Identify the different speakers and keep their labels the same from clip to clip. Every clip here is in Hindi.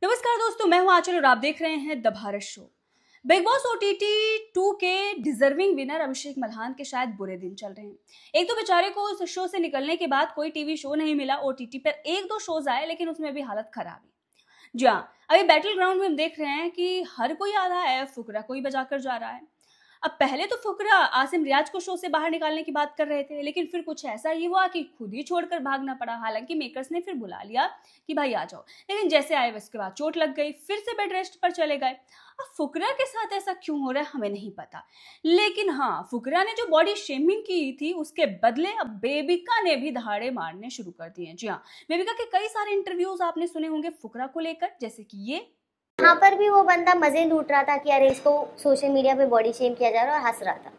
Speaker 1: नमस्कार दोस्तों, मैं हूं आंचल और आप देख रहे हैं the Bharat show. Big boss OTT 2 के डिजर्विंग विनर अभिषेक मल्हान के शायद बुरे दिन चल रहे हैं। एक तो बेचारे को उस शो से निकलने के बाद कोई टीवी शो नहीं मिला। ओटीटी पर एक दो शोज आए लेकिन उसमें भी हालत खराब है। जी हाँ, अभी बैटल ग्राउंड में हम देख रहे हैं कि हर कोई आधा है, फुकरा कोई बजाकर जा रहा है। अब पहले तो फुकरा आसिम रियाज को शो से बाहर निकालने की बात कर रहे थे, लेकिन फिर कुछ ऐसा ही हुआ कि खुद ही छोड़कर भागना पड़ा। हालांकि मेकर्स ने फिर बुला लिया कि भाई आ जाओ, लेकिन जैसे आए उसके बाद चोट लग गई, फिर से बेड रेस्ट पर चले गए। अब फुकरा के साथ ऐसा क्यों हो रहा है हमें नहीं पता, लेकिन हाँ, फुकरा ने जो बॉडी शेमिंग की थी उसके बदले अब बेबिका ने भी दहाड़े मारने शुरू कर दिए। जी हाँ, बेबिका के कई सारे इंटरव्यूज आपने सुने होंगे फुकरा को लेकर, जैसे कि ये।
Speaker 2: यहाँ पर भी वो बंदा मजे लूट रहा था कि अरे इसको सोशल मीडिया पे बॉडी शेम किया जा रहा है और हंस रहा था।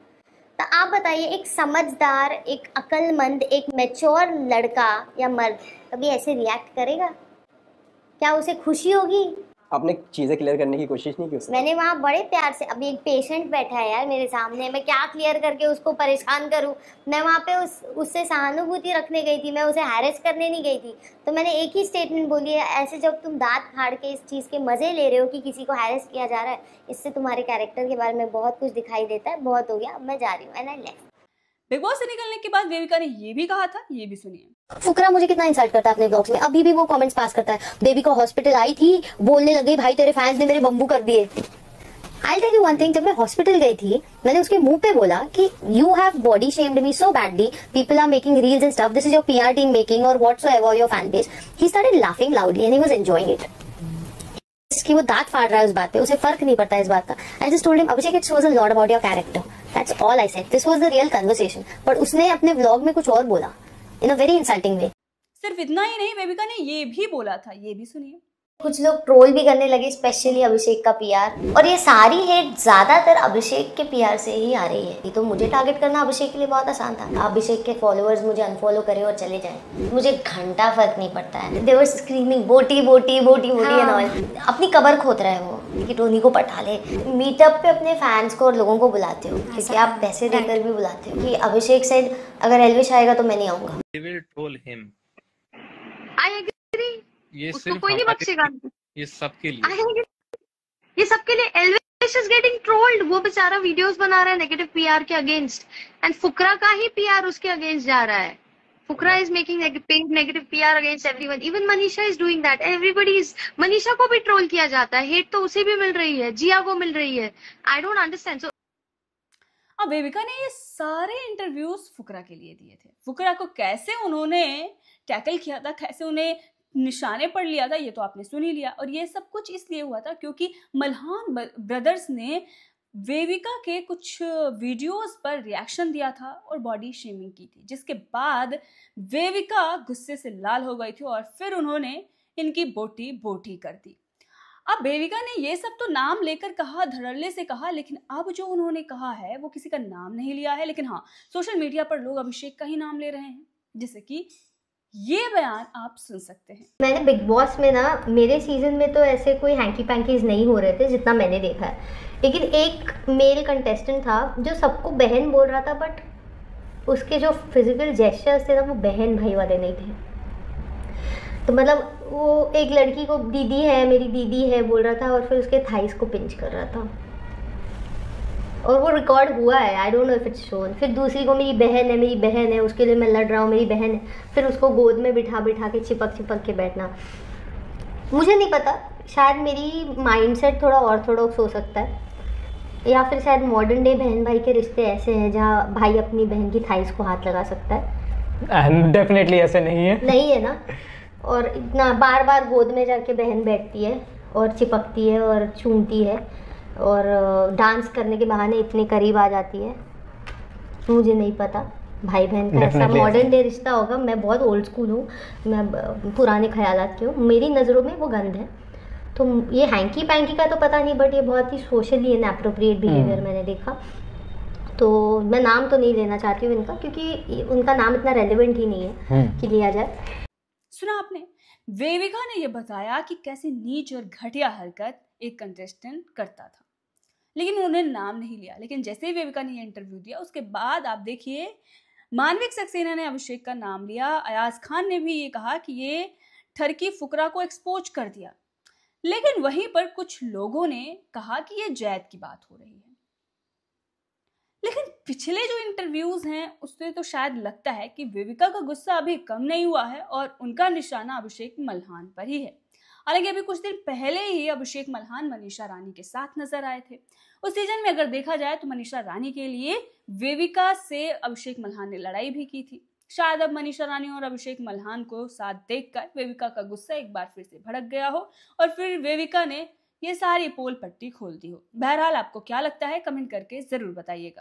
Speaker 2: तो आप बताइए, एक समझदार, एक अक्लमंद, एक मैच्योर लड़का या मर्द कभी ऐसे रिएक्ट करेगा? क्या उसे खुशी होगी?
Speaker 3: आपने चीजें क्लियर करने की कोशिश नहीं की उससे?
Speaker 2: मैंने वहाँ बड़े प्यार से, अभी एक पेशेंट बैठा है यार मेरे सामने, मैं क्या क्लियर करके उसको परेशान करूँ? मैं वहाँ पे उससे सहानुभूति रखने गई थी, मैं उसे हैरेस करने नहीं गई थी। तो मैंने एक ही स्टेटमेंट बोली है, ऐसे जब तुम दांत फाड़ के इस चीज़ के मजे ले रहे हो कि किसी को हैरेस किया जा रहा है, इससे तुम्हारे कैरेक्टर के बारे में बहुत कुछ दिखाई देता है। बहुत हो गया, अब मैं जा रही हूँ and I left.
Speaker 1: Big boss से निकलने के बाद बेबिका ने ये भी कहा था, ये भी सुनिए।
Speaker 4: फुकरा मुझे कितना इंसल्ट करता है अपने ब्लॉग्स में, अभी भी वो कमेंट्स पास करता है। बेबी को हॉस्पिटल आई थी, बोलने लगी भाई तेरे फैंस ने मेरे बम्बू कर दिए। I tell you one thing, जब मैं हॉस्पिटल गई थी मैंने उसके मुंह पे बोला कि you have body shamed me so badly, people are making reels and stuff, this is your PR team making और whatsoever your fan base. He started laughing loudly and he was enjoying it. कि वो दांत फाड़ रहा है उस बात पे, उसे फर्क नहीं पड़ता इस बात का। I just told him Abhishek it shows a lot about your character, that's all I said, this was the real conversation. But उसने अपने व्लॉग में कुछ और बोला इन अ वेरी इंसल्टिंग वे।
Speaker 1: सिर्फ इतना ही नहीं, बेबिका ने ये भी बोला था, ये भी सुनिए।
Speaker 2: कुछ लोग ट्रोल भी करने लगे, स्पेशली अभिषेक का पीआर, और ये सारी हेट ज्यादातर अभिषेक के पीआर से ही आ रही है। तो मुझे टारगेट करना अभिषेक के लिए बहुत आसान था। अभिषेक के फॉलोअर्स मुझे अनफॉलो करें और चले जाएं, मुझे घंटा फर्क नहीं पड़ता है। दे वर स्क्रीमिंग बोटी बोटी बोटी बोटी एंड ऑल। अपनी कबर खोद रहे हो कि टोनी को पटा ले। मीटअप पे अपने फैंस को और लोगों को बुलाते हो क्योंकि आप पैसे देकर भी बुलाते हो कि अभिषेक से अगर एल्विश आएगा तो मैं नहीं आऊंगा।
Speaker 5: ये उसको कोई नहीं बख्शेगा। ये सबके लिए, ये सबके लिए। एल्विश इज गेटिंग ट्रोल्ड, वो बेचारा वीडियोस बना रहा है नेगेटिव पीआर के अगेंस्ट, एंड फुकरा का ही पीआर उसके अगेंस्ट जा रहा है। Fukra is making negative PR against everyone, even Manisha is doing that, everybody is. Manisha को भी ट्रोल किया जाता है, हेट तो उसे भी मिल रही है, जिया को मिल रही है। I don't understand.
Speaker 1: अब बेबिका ने ये सारे इंटरव्यूज फुकरा के लिए दिए थे। फुकरा को कैसे उन्होंने टैकल किया था, कैसे उन्हें निशाने पर लिया था, ये तो आपने सुन ही लिया। और ये सब कुछ इसलिए हुआ था क्योंकि मल्हान ब्रदर्स ने वेविका के कुछ वीडियोस पर रिएक्शन दिया था और बॉडी शेमिंग की थी, जिसके बाद वेविका गुस्से से लाल हो गई थी और फिर उन्होंने इनकी बोटी बोटी कर दी। अब बेबिका ने ये सब तो नाम लेकर कहा, धड़ल्ले से कहा, लेकिन अब जो उन्होंने कहा है वो किसी का नाम नहीं लिया है। लेकिन हाँ, सोशल मीडिया पर लोग अभिषेक का ही नाम ले रहे हैं, जैसे कि ये बयान आप सुन सकते हैं।
Speaker 2: मैंने बिग बॉस में ना, मेरे सीजन में तो ऐसे कोई हैंकी पैंकीज नहीं हो रहे थे जितना मैंने देखा है, लेकिन एक मेल कंटेस्टेंट था जो सबको बहन बोल रहा था, बट उसके जो फिजिकल जेस्चर्स थे ना वो बहन भाई वाले नहीं थे। तो मतलब वो एक लड़की को दीदी है, मेरी दीदी है बोल रहा था और फिर उसके थाइस को पिंच कर रहा था, और वो रिकॉर्ड हुआ है। I don't know if it's shown. फिर दूसरी को मेरी बहन है, मेरी बहन है, उसके लिए मैं लड़ रहा हूँ, मेरी बहन है, फिर उसको गोद में बिठा बिठा के चिपक चिपक के बैठना। मुझे नहीं पता, शायद मेरी माइंडसेट थोड़ा ऑर्थोडॉक्स हो सकता है, या फिर शायद मॉडर्न डे बहन भाई के रिश्ते ऐसे हैं जहाँ भाई अपनी बहन की थाइस को हाथ लगा सकता है।
Speaker 3: डेफिनेटली ऐसे नहीं
Speaker 2: है ना। और इतना बार बार गोद में जाके बहन बैठती है और चिपकती है और चूमती है और डांस करने के बहाने इतने करीब आ जाती है। मुझे नहीं पता भाई बहन का ऐसा मॉडर्न डे रिश्ता होगा। मैं बहुत ओल्ड स्कूल हूँ, मैं पुराने ख्यालात की हूँ, मेरी नज़रों में वो गंद है। तो ये हैंकी पैंकी का तो पता नहीं, बट ये बहुत ही सोशली इनएप्रोप्रिएट बिहेवियर मैंने देखा। तो मैं नाम तो नहीं लेना चाहती हूँ इनका, क्योंकि उनका नाम इतना रेलिवेंट ही नहीं है कि लिया जाए।
Speaker 1: सुना आपने, वेविका ने यह बताया कि कैसे नीच और घटिया हरकत एक कंटेस्टेंट करता था, लेकिन उन्होंने नाम नहीं लिया। लेकिन जैसे ही वेविका ने ये इंटरव्यू दिया उसके बाद आप देखिए, मानविक सक्सेना ने अभिषेक का नाम लिया, अयाज खान ने भी ये कहा कि ये ठरकी फुकरा को एक्सपोज कर दिया। लेकिन वहीं पर कुछ लोगों ने कहा कि ये जैद की बात हो रही है। लेकिन पिछले जो इंटरव्यूज हैं उससे तो शायद लगता है कि वेविका का गुस्सा अभी कम नहीं हुआ है और उनका निशाना अभिषेक मल्हान पर ही है। हालांकि अभी कुछ दिन पहले ही अभिषेक मल्हान मनीषा रानी के साथ नजर आए थे। उस सीजन में अगर देखा जाए तो मनीषा रानी के लिए वेविका से अभिषेक मल्हान ने लड़ाई भी की थी। शायद अब मनीषा रानी और अभिषेक मल्हान को साथ देखकर वेविका का गुस्सा एक बार फिर से भड़क गया हो और फिर वेविका ने ये सारी पोल पट्टी खोल दी हो। बहरहाल आपको क्या लगता है कमेंट करके जरूर बताइएगा।